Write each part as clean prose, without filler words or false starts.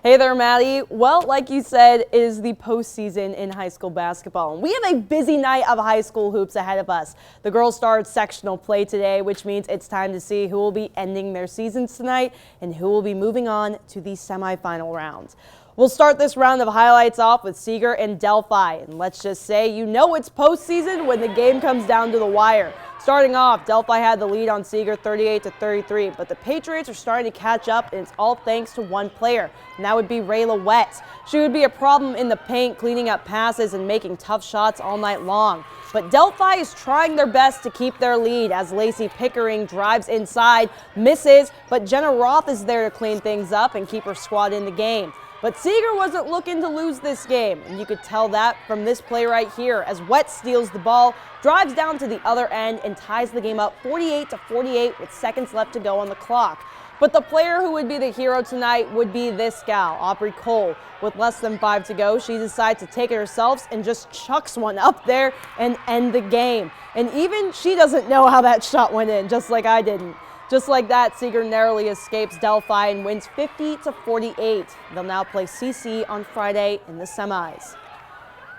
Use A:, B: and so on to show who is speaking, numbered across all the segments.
A: Hey there, Maddie. Well, like you said, it is the postseason in high school basketball. And we have a busy night of high school hoops ahead of us. The girls start sectional play today, which means it's time to see who will be ending their seasons tonight and who will be moving on to the semifinal rounds. We'll start this round of highlights off with Seeger and Delphi. And let's just say you know it's postseason when the game comes down to the wire. Starting off, Delphi had the lead on Seeger 38-33, but the Patriots are starting to catch up, and it's all thanks to one player, and that would be Rayla Wetz. She would be a problem in the paint, cleaning up passes and making tough shots all night long. But Delphi is trying their best to keep their lead as Lacey Pickering drives inside, misses, but Jenna Roth is there to clean things up and keep her squad in the game. But Seeger wasn't looking to lose this game, and you could tell that from this play right here as Wetz steals the ball, drives down to the other end, and ties the game up 48-48 with seconds left to go on the clock. But the player who would be the hero tonight would be this gal, Aubrey Cole. With less than 5 to go, she decides to take it herself and just chucks one up there and end the game. And even she doesn't know how that shot went in, just like I didn't. Just like that, Seeger narrowly escapes Delphi and wins 50-48. They'll now play CC on Friday in the semis.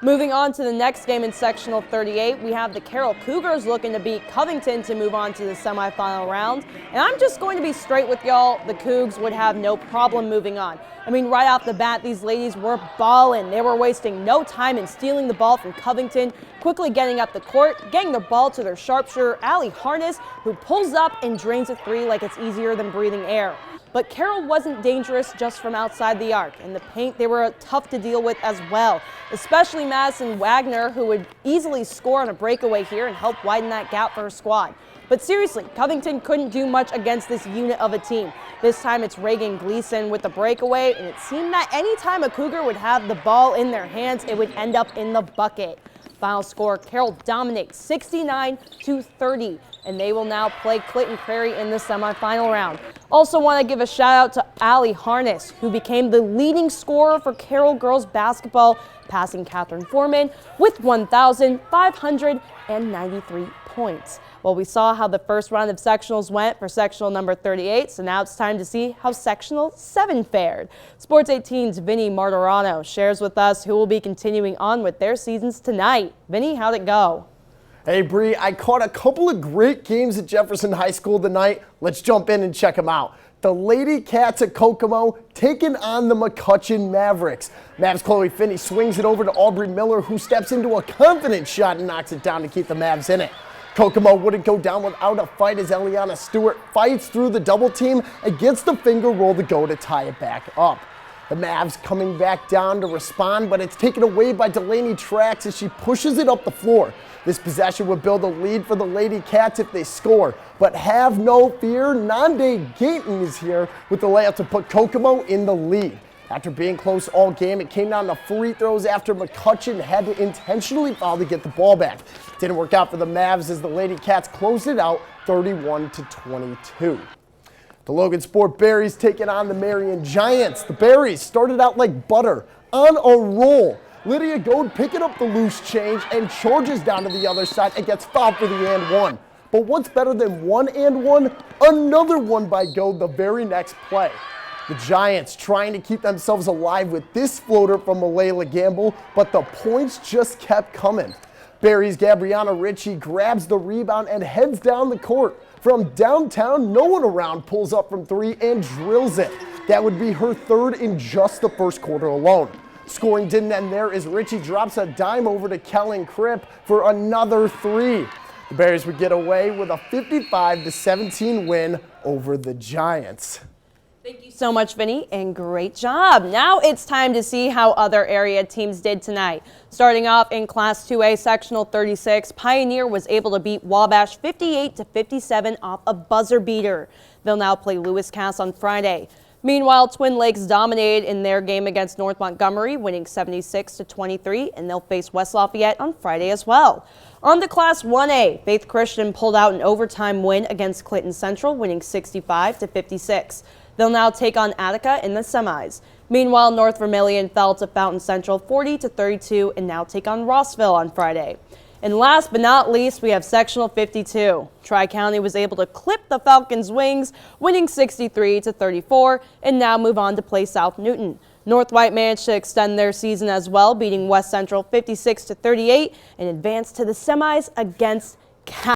A: Moving on to the next game in sectional 38, we have the Carroll Cougars looking to beat Covington to move on to the semifinal round. And I'm just going to be straight with y'all, the Cougs would have no problem moving on. I mean, right off the bat, these ladies were balling. They were wasting no time in stealing the ball from Covington, quickly getting up the court, getting the ball to their sharpshooter, Allie Harness, who pulls up and drains a three like it's easier than breathing air. But Carroll wasn't dangerous just from outside the arc. In the paint, they were tough to deal with as well, especially Madison Wagner, who would easily score on a breakaway here and help widen that gap for her squad. But seriously, Covington couldn't do much against this unit of a team. This time it's Reagan Gleason with the breakaway, and it seemed that any time a Cougar would have the ball in their hands, it would end up in the bucket. Final score, Carroll dominates 69-30, and they will now play Clinton Prairie in the semifinal round. Also want to give a shout out to Allie Harness, who became the leading scorer for Carroll girls basketball, passing Catherine Foreman with 1,593 points. Well, we saw how the first round of sectionals went for sectional number 38, so now it's time to see how sectional 7 fared. Sports 18's Vinny Martorano shares with us who will be continuing on with their seasons tonight. Vinny, how'd it go?
B: Hey Bree, I caught a couple of great games at Jefferson High School tonight. Let's jump in and check them out. The Lady Cats at Kokomo taking on the McCutcheon Mavericks. Mavs Chloe Finney swings it over to Aubrey Miller, who steps into a confident shot and knocks it down to keep the Mavs in it. Kokomo wouldn't go down without a fight as Eliana Stewart fights through the double team and gets the finger roll to go to tie it back up. The Mavs coming back down to respond, but it's taken away by Delaney Trax as she pushes it up the floor. This possession would build a lead for the Lady Cats if they score, but have no fear, Nande Gayton is here with the layup to put Kokomo in the lead. After being close all game, it came down to free throws after McCutcheon had to intentionally foul to get the ball back. Didn't work out for the Mavs as the Lady Cats closed it out 31-22. The Logan Sport Berries taking on the Marion Giants. The Berries started out like butter, on a roll. Lydia Goad picking up the loose change and charges down to the other side and gets fouled for the and one. But what's better than one and one? Another one by Goad the very next play. The Giants trying to keep themselves alive with this floater from Malayla Gamble, but the points just kept coming. Berry's Gabriana Ritchie grabs the rebound and heads down the court. From downtown, no one around pulls up from three and drills it. That would be her third in just the first quarter alone. Scoring didn't end there as Ritchie drops a dime over to Kellen Kripp for another three. The Bears would get away with a 55-17 win over the Giants.
A: Thank you so much, Vinny, and great job. Now it's time to see how other area teams did tonight. Starting off in Class 2A Sectional 36, Pioneer was able to beat Wabash 58-57 off a buzzer beater. They'll now play Lewis Cass on Friday. Meanwhile, Twin Lakes dominated in their game against North Montgomery, winning 76-23, and they'll face West Lafayette on Friday as well. On to Class 1A, Faith Christian pulled out an overtime win against Clinton Central, winning 65-56. They'll now take on Attica in the semis. Meanwhile, North Vermilion fell to Fountain Central 40-32 and now take on Rossville on Friday. And last but not least, we have Sectional 52. Tri-County was able to clip the Falcons' wings, winning 63-34, and now move on to play South Newton. North White managed to extend their season as well, beating West Central 56-38 and advance to the semis against Cal.